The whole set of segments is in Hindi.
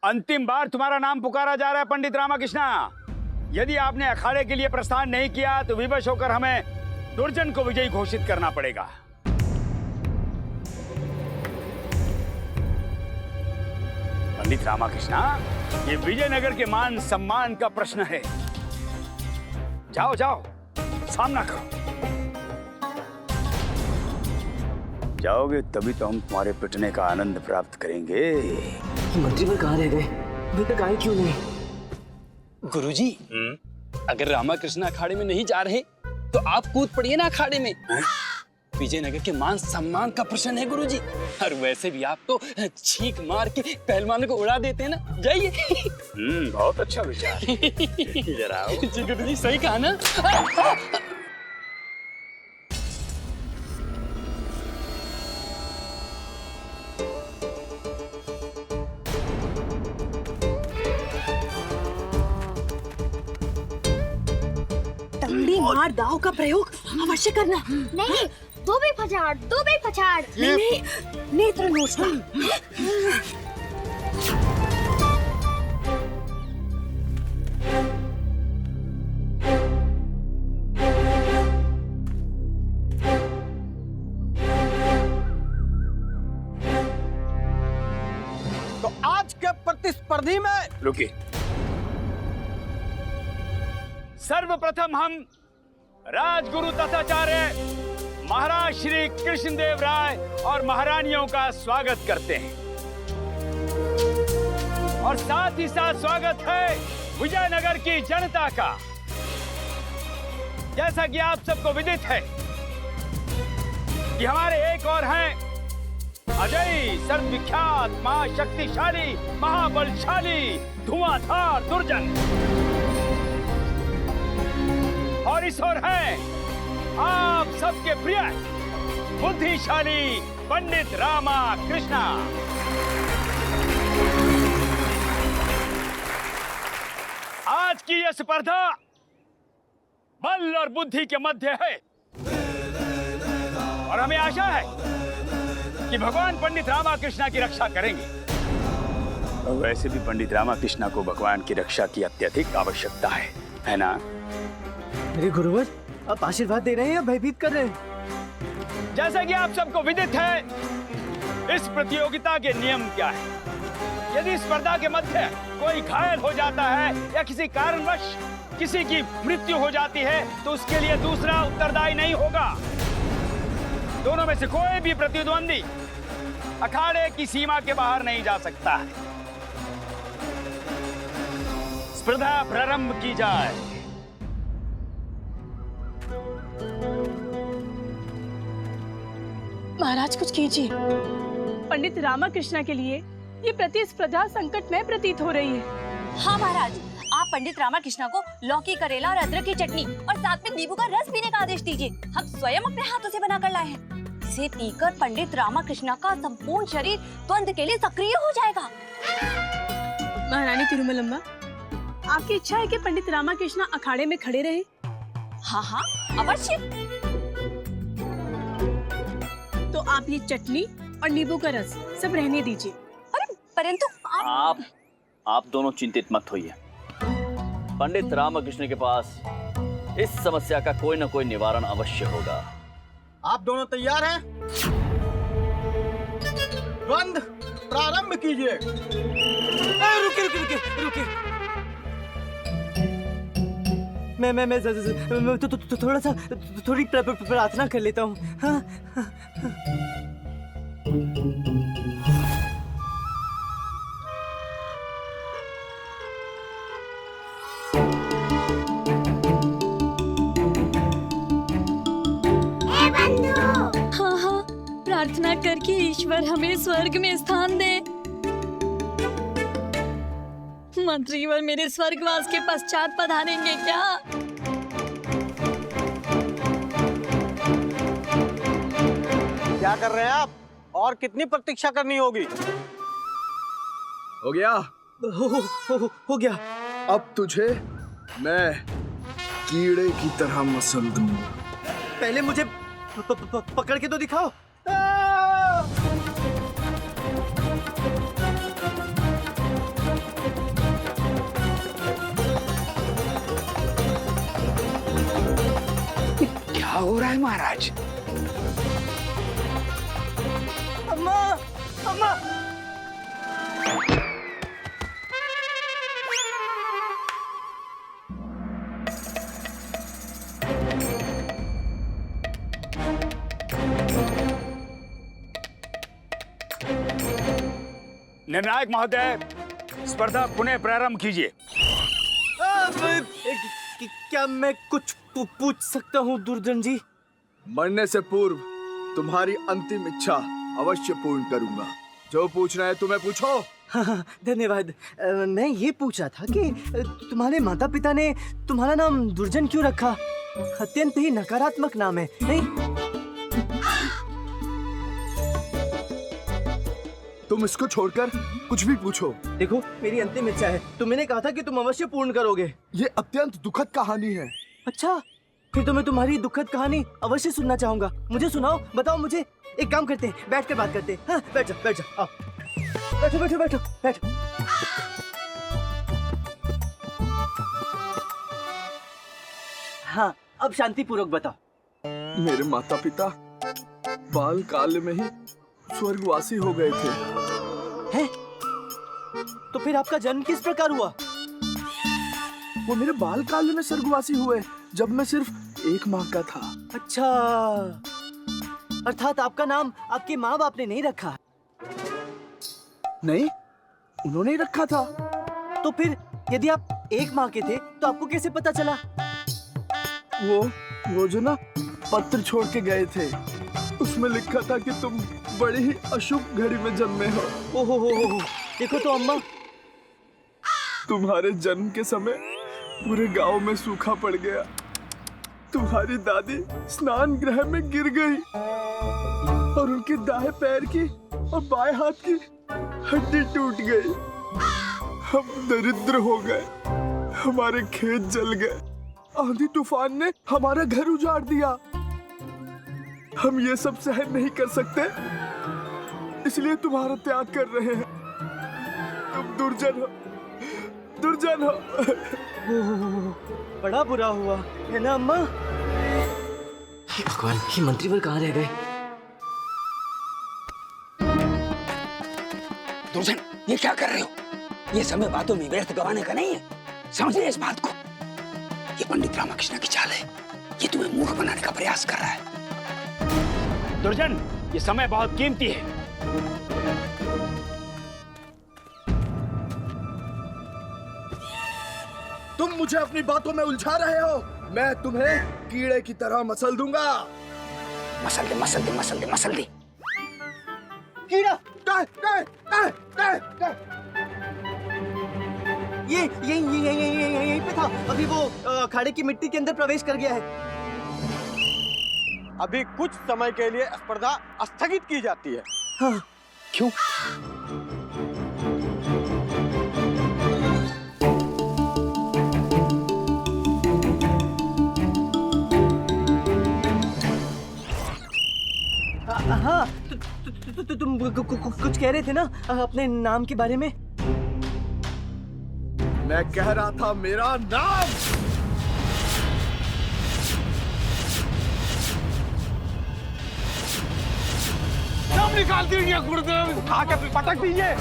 अंतिम बार तुम्हारा नाम पुकारा जा रहा है पंडित रामाकृष्णा। यदि आपने अखाड़े के लिए प्रस्थान नहीं किया तो विवश होकर हमें दुर्जन को विजयी घोषित करना पड़ेगा। पंडित रामाकृष्णा, ये विजयनगर के मान सम्मान का प्रश्न है। जाओ जाओ, सामना करो। जाओगे तभी तो हम तुम्हारे पिटने का आनंद प्राप्त करेंगे। मंत्री पर कहाँ रह गए? अभी तक आए क्यों नहीं? गुरुजी, अगर रामाकृष्ण अखाड़े में नहीं जा रहे तो आप कूद पड़िए ना अखाड़े में। विजयनगर के मान सम्मान का प्रश्न है गुरुजी। और वैसे भी आप तो छींक मार के पहलवानों को उड़ा देते हैं ना। जाइए। बहुत अच्छा विचार। जरा आओ। जी गुरुजी, सही कहा ना। मार दाव का प्रयोग अवश्य करना। नहीं, दो भी पछाड़, दो भी पछाड़। नहीं, नेत्र नोचना। तो आज के प्रतिस्पर्धी में रुकिए। सर्वप्रथम हम राजगुरु तथाचार्य महाराज श्री कृष्णदेव राय और महारानियों का स्वागत करते हैं और साथ ही साथ स्वागत है विजयनगर की जनता का। जैसा कि आप सबको विदित है कि हमारे एक और हैं अजय, सर्वविख्यात, महाशक्तिशाली, महाबलशाली, धुआंधार दुर्जन। और इस ओर है आप सबके प्रिय बुद्धिशाली पंडित रामाकृष्णा। आज की यह स्पर्धा बल और बुद्धि के मध्य है और हमें आशा है कि भगवान पंडित रामाकृष्णा की रक्षा करेंगे। वैसे भी पंडित रामाकृष्णा को भगवान की रक्षा की अत्यधिक आवश्यकता है ना? मेरे गुरुवर, आप आशीर्वाद दे रहे हैं या भयभीत कर रहे हैं? जैसा कि आप सबको विदित है, इस प्रतियोगिता के नियम क्या है। यदि स्पर्धा के मध्य कोई घायल हो जाता है या किसी कारणवश किसी की मृत्यु हो जाती है तो उसके लिए दूसरा उत्तरदायी नहीं होगा। दोनों में से कोई भी प्रतिद्वंदी अखाड़े की सीमा के बाहर नहीं जा सकता है। स्पर्धा प्रारंभ की जाए। महाराज कुछ कीजिए। पंडित रामाकृष्णा के लिए ये प्रतिस्पर्धा संकट में प्रतीत हो रही है। हाँ महाराज, आप पंडित रामाकृष्णा को लौकी, करेला और अदरक की चटनी और साथ में नींबू का रस पीने का आदेश दीजिए। हम स्वयं अपने हाथों से बनाकर लाए हैं। इसे पीकर पंडित रामाकृष्णा का संपूर्ण शरीर द्वंद के लिए सक्रिय हो जाएगा। महारानी तिरुमलम्बा, आपकी इच्छा है कि पंडित रामाकृष्णा अखाड़े में खड़े रहे? हाँ हाँ अवश्य। तो आप ये चटनी और नींबू का रस सब रहने दीजिए। अरे परंतु आप दोनों चिंतित मत होइए। पंडित रामकृष्ण के पास इस समस्या का कोई न कोई निवारण अवश्य होगा। आप दोनों तैयार हैं? द्वंद प्रारंभ कीजिए। रुके रुके रुके रुके। मैं थोड़ा सा थोड़ी प्रार्थना कर लेता हूँ। हाँ? हाँ, प्रार्थना करके ईश्वर हमें स्वर्ग में स्थान दे। मंत्रीवर मेरे स्वर्गवास के पश्चात पधारेंगे क्या? क्या कर रहे हैं आप? और कितनी प्रतीक्षा करनी होगी? हो गया? हो गया। अब तुझे मैं कीड़े की तरह मसल दूंगा। पहले मुझे पकड़ के तो दिखाओ। हो रहा है महाराज? अम्मा, अम्मा। निर्णायक महोदय, स्पर्धा पुनः प्रारंभ कीजिए। क्या मैं कुछ पूछ सकता हूँ दुर्जन जी? मरने से पूर्व तुम्हारी अंतिम इच्छा अवश्य पूर्ण करूंगा। जो पूछना है तुम्हें पूछो। हाँ, धन्यवाद। मैं ये पूछा था कि तुम्हारे माता पिता ने तुम्हारा नाम दुर्जन क्यों रखा? अत्यंत ही नकारात्मक नाम है, नहीं? तुम इसको छोड़कर कुछ भी पूछो। देखो, मेरी अंतिम इच्छा है। तुमने कहा था कि तुम अवश्य पूर्ण करोगे। ये अत्यंत दुखद कहानी है। अच्छा, फिर तो मैं तुम्हारी दुखद कहानी अवश्य सुनना चाहूंगा। मुझे सुनाओ, बताओ मुझे। एक काम करते हैं, बैठ कर बात करते हैं। हाँ, बैठ जाओ, बैठ जाओ। आओ, बैठो, बैठो, बैठो, बैठो। हाँ, अब शांति पूर्वक बताओ। मेरे माता पिता बाल काल में ही स्वर्गवासी हो गए थे। हैं? तो फिर आपका जन्म किस प्रकार हुआ? वो मेरे बाल काल में स्वर्गवासी हुए जब मैं सिर्फ 1 माह का था। अच्छा, अर्थात आपका नाम आपके माँ बाप ने नहीं रखा? नहीं, उन्होंने ही रखा था। तो फिर यदि आप 1 माह के थे तो आपको कैसे पता चला? वो जो ना पत्र छोड़ के गए थे, उसमें लिखा था कि तुम बड़ी ही अशुभ घड़ी में जन्मे हो। ओहो हो। देखो तो अम्मा, तुम्हारे जन्म के समय पूरे गांव में सूखा पड़ गया। तुम्हारी दादी स्नान गृह में गिर गई और उनके दाएं पैर की और बाएं हाथ की हड्डी टूट गई। हम दरिद्र हो गए, हमारे खेत जल गए, आंधी तूफान ने हमारा घर उजाड़ दिया। हम ये सब सहन नहीं कर सकते, इसलिए तुम्हारा त्याग कर रहे हैं। तुम दुर्जन हो, दुर्जन हो। बड़ा बुरा हुआ है ना अम्मा? हे भगवान, ये मंत्रीवर कहाँ रह गए? दुर्जन, ये क्या कर रहे हो? ये समय बातों में व्यर्थ गवाने का नहीं है। समझिए इस बात को। ये पंडित रामकृष्ण की चाल है। ये तुम्हें मूर्ख बनाने का प्रयास कर रहा है। दुर्जन, ये समय बहुत कीमती है। तुम मुझे अपनी बातों में उलझा रहे हो। मैं तुम्हें कीड़े की तरह मसल दूंगा। मसल दे, मसल दे, मसल दे, मसल दे। कीड़ा! यहीं पे था। अभी वो अखाड़े की मिट्टी के अंदर प्रवेश कर गया है। अभी कुछ समय के लिए स्पर्धा स्थगित की जाती है। हाँ। क्यों? हाँ, तुम कुछ कह रहे थे ना अपने नाम के बारे में? मैं कह रहा था मेरा नाम। नाम निकाल दीजिए गुरुदेव, आके पटक दीजिए।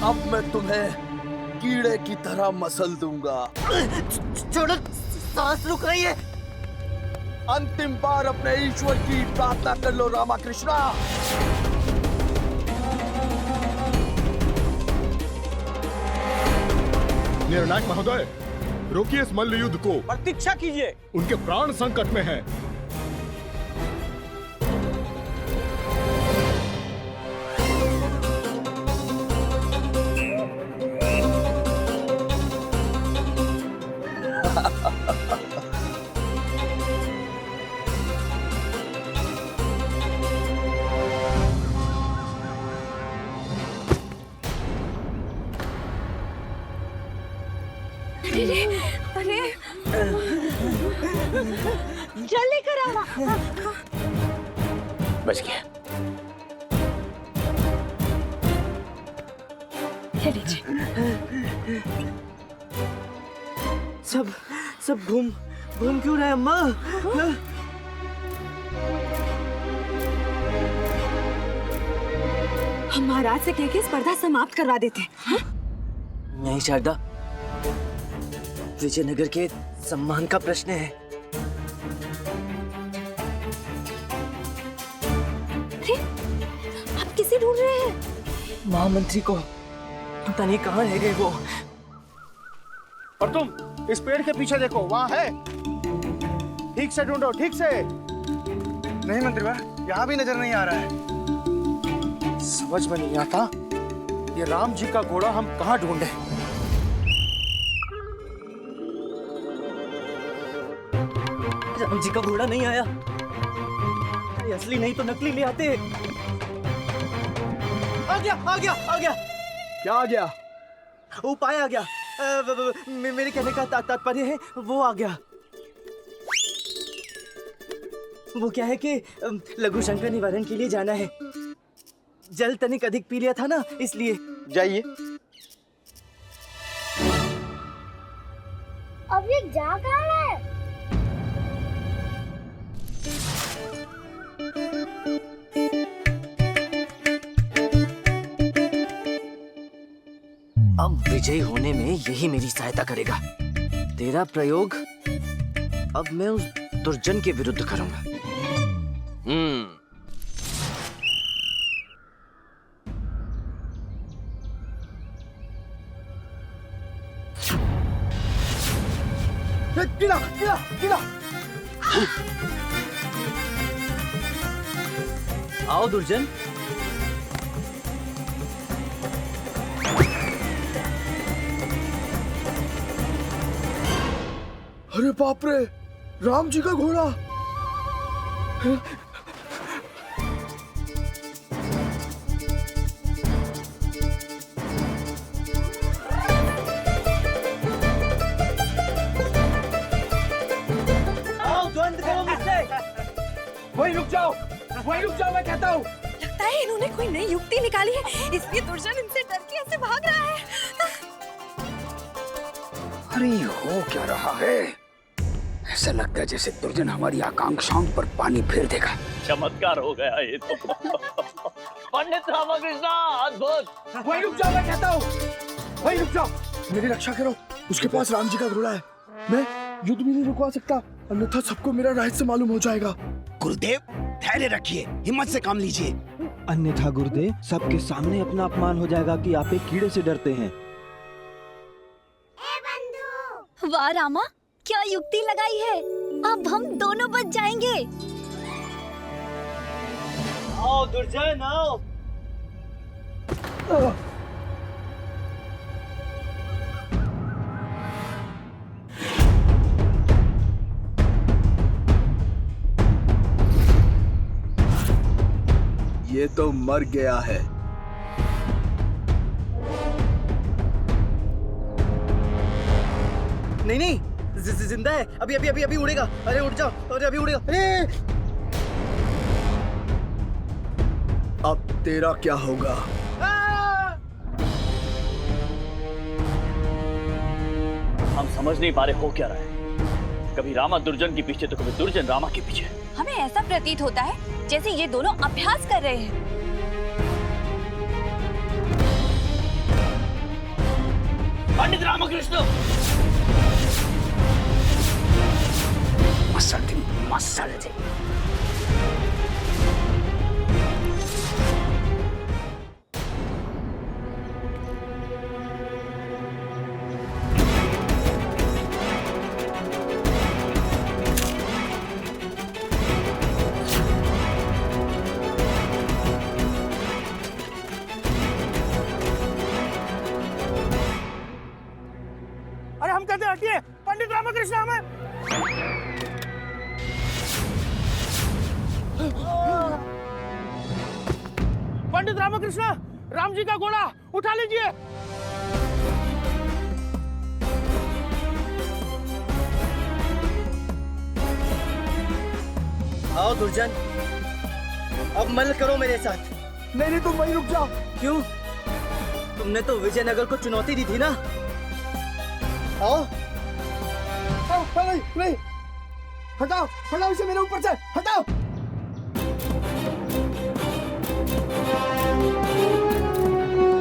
अब मैं तुम्हें कीड़े की तरह मसल दूंगा। छोड़ो, सांस रुक रही है। अंतिम बार अपने ईश्वर की प्रार्थना कर लो रामकृष्णा। निर्णायक महोदय, रोकिए इस मल्ल युद्ध को। प्रतीक्षा कीजिए। उनके प्राण संकट में हैं। जल्दी करो। बच गया। ये लीजिए। सब घूम क्यों रहा है अम्मा? हम महाराज से कह के स्पर्धा समाप्त करवा देते हैं। नहीं शारदा, विजयनगर के सम्मान का प्रश्न है। आप किसे ढूंढ रहे हैं? महामंत्री को पता नहीं कहाँ रह गए वो। और तुम इस पेड़ के पीछे देखो, वहाँ है। ठीक से ढूंढो, ठीक से। नहीं मंत्री भाई, यहाँ भी नजर नहीं आ रहा है। समझ में नहीं आता ये राम जी का घोड़ा हम कहाँ ढूंढे। राम जी का घोड़ा नहीं आया। ये असली नहीं तो नकली ले आते। आ गया। क्या आ गया? उपाय आ गया। मेरे कहने का तात्पर्य है वो आ गया। वो क्या है कि लघु शंकर निवारण के लिए जाना है। जल तनिक अधिक पी लिया था ना, इसलिए। जाइए। अब ये जा कहाँ है? अब विजयी होने में यही मेरी सहायता करेगा। तेरा प्रयोग अब मैं उस दुर्जन के विरुद्ध करूंगा। गिला। आओ दुर्जन। अरे बाप रे, राम जी का घोड़ा। वहीं रुक जाओ मैं कहता हूँ। लगता है इन्होंने कोई नई युक्ति निकाली है, इसलिए दुर्जन इनसे डर के ऐसे भाग रहा है। अरे हो क्या रहा है? ऐसा लगता है जैसे दुर्जन हमारी आकांक्षाओं पर पानी फेर देगा। चमत्कार हो गया ये तो। पंडित रामकृष्ण, अद्भुत। वहीं रुक जाओ मैं कहता हूँ। वहीं रुक जाओ। मेरी रक्षा करो, उसके पास राम जी का घोड़ा है। मैं युद्ध भी नहीं रुकवा सकता, अन्यथा सबको मेरा रहस्य मालूम हो जाएगा। गुरुदेव धैर्य रखिए, हिम्मत से काम लीजिए। अन्यथा गुरुदेव सबके सामने अपना अपमान हो जाएगा कि आप एक कीड़े से डरते हैं। वाह रामा, क्या युक्ति लगाई है। अब हम दोनों बच जाएंगे। आओ दुर्जन आओ। ये तो मर गया है। नहीं, जिंदा है। अभी उड़ेगा। अरे उड़ जाओ। अरे अभी उड़ेगा। अरे अब तेरा क्या होगा? हम समझ नहीं पा रहे हो क्या रहा है। कभी रामा दुर्जन के पीछे तो कभी दुर्जन रामा के पीछे। हमें ऐसा प्रतीत होता है जैसे ये दोनों अभ्यास कर रहे हैं। पंडित रामकृष्ण, मसल दे। अरे हम कहते हटिए, पंडित रामकृष्ण हमें। पंडित रामकृष्ण, राम जी का घोड़ा उठा लीजिए। आओ दुर्जन, अब मल करो मेरे साथ। नहीं नहीं, तुम वहीं रुक जाओ। क्यों? तुमने तो विजयनगर को चुनौती दी थी ना। आओ। नहीं नहीं, हटाओ हटाओ इसे मेरे ऊपर से, हटाओ।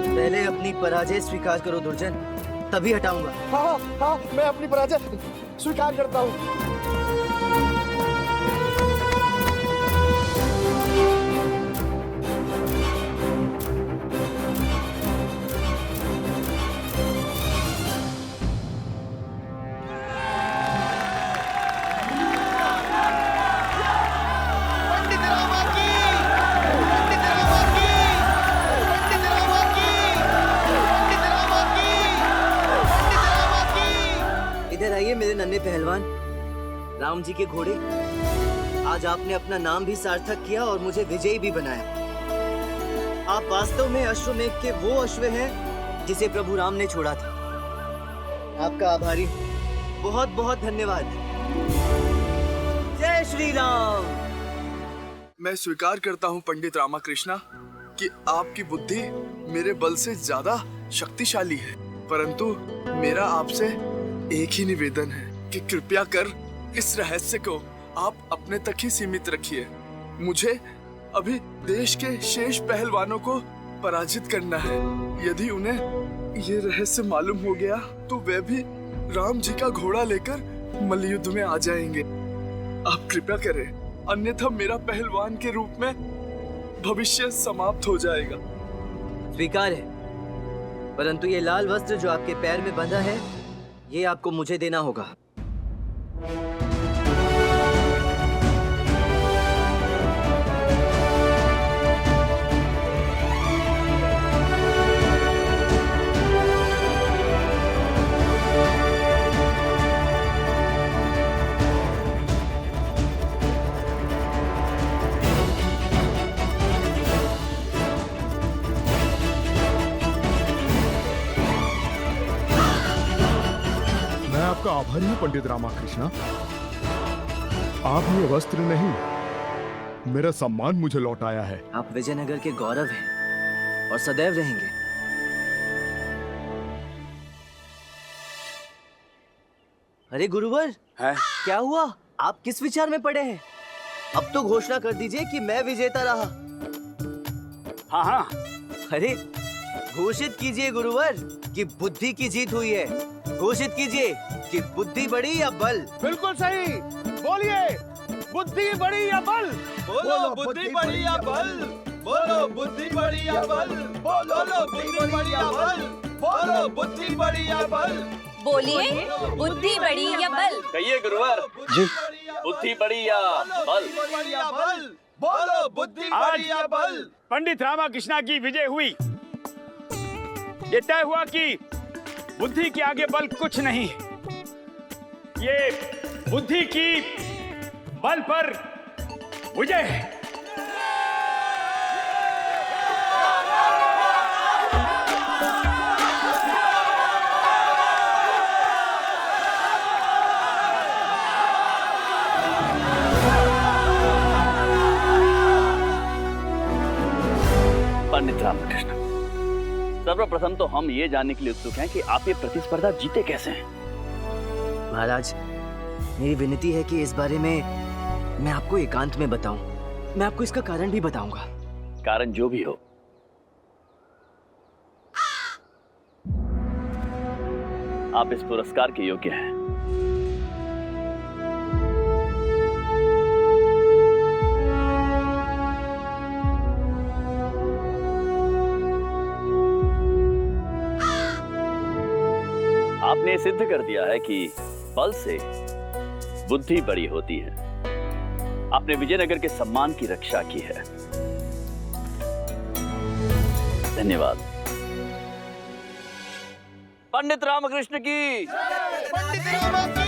पहले अपनी पराजय स्वीकार करो दुर्जन, तभी हटाऊंगा। हाँ हाँ, मैं अपनी पराजय स्वीकार करता हूँ। इधर आइए मेरे नन्हे पहलवान, राम जी के घोड़े। आज आपने अपना नाम भी सार्थक किया और मुझे विजयी भी बनाया। आप वास्तव में अश्वमेघ के वो अश्व हैं जिसे प्रभु राम ने छोड़ा था। आपका आभारी, बहुत बहुत धन्यवाद। जय श्री राम। मैं स्वीकार करता हूँ पंडित रामाकृष्णा कि आपकी बुद्धि मेरे बल से ज्यादा शक्तिशाली है, परंतु मेरा आपसे एक ही निवेदन है कि कृपया कर इस रहस्य को आप अपने तक ही सीमित रखिए। मुझे अभी देश के शेष पहलवानों को पराजित करना है। यदि उन्हें ये रहस्य मालूम हो गया तो वे भी राम जी का घोड़ा लेकर मल्लयुद्ध में आ जाएंगे। आप कृपया करें, अन्यथा मेरा पहलवान के रूप में भविष्य समाप्त हो जाएगा। स्वीकार है, परंतु ये लाल वस्त्र जो आपके पैर में बंधा है, ये आपको मुझे देना होगा। आपका आभारी हूं पंडित रामाकृष्णा। आप ये वस्त्र नहीं, मेरा सम्मान मुझे लौटाया है। आप विजयनगर के गौरव हैं और सदैव रहेंगे। अरे गुरुवर, है? क्या हुआ? आप किस विचार में पड़े हैं? अब तो घोषणा कर दीजिए कि मैं विजेता रहा। हाँ हाँ, अरे घोषित कीजिए गुरुवर कि बुद्धि की जीत हुई है। घोषित कीजिए कि बुद्धि बड़ी या बल। बिल्कुल सही, बोलिए, बुद्धि बड़ी या बल। बोलो बुद्धि बड़ी या बल, बोलो बुद्धि बड़ी या बल, बोलो बुद्धि बड़ी या बल, बोलो बुद्धि बड़ी या बल। बोलिए, बुद्धि बड़ी या बल। कहिए गुरुवर जी, बुद्धि बड़ी या बल? बोलो बुद्धि बड़ी या बल। पंडित रामाकृष्णा की विजय हुई। ये तय हुआ कि बुद्धि के आगे बल कुछ नहीं। ये बुद्धि की बल पर विजय है। पंडित रामकृष्ण, सर्वप्रथम तो हम ये जानने के लिए उत्सुक हैं कि आप ये प्रतिस्पर्धा जीते कैसे हैं। महाराज, मेरी विनती है कि इस बारे में मैं आपको एकांत में बताऊं। मैं आपको इसका कारण भी बताऊंगा। कारण जो भी हो, आप इस पुरस्कार के योग्य हैं। आपने सिद्ध कर दिया है कि बल से बुद्धि बड़ी होती है। आपने विजयनगर के सम्मान की रक्षा की है। धन्यवाद। पंडित रामकृष्ण की। पंडित रामा की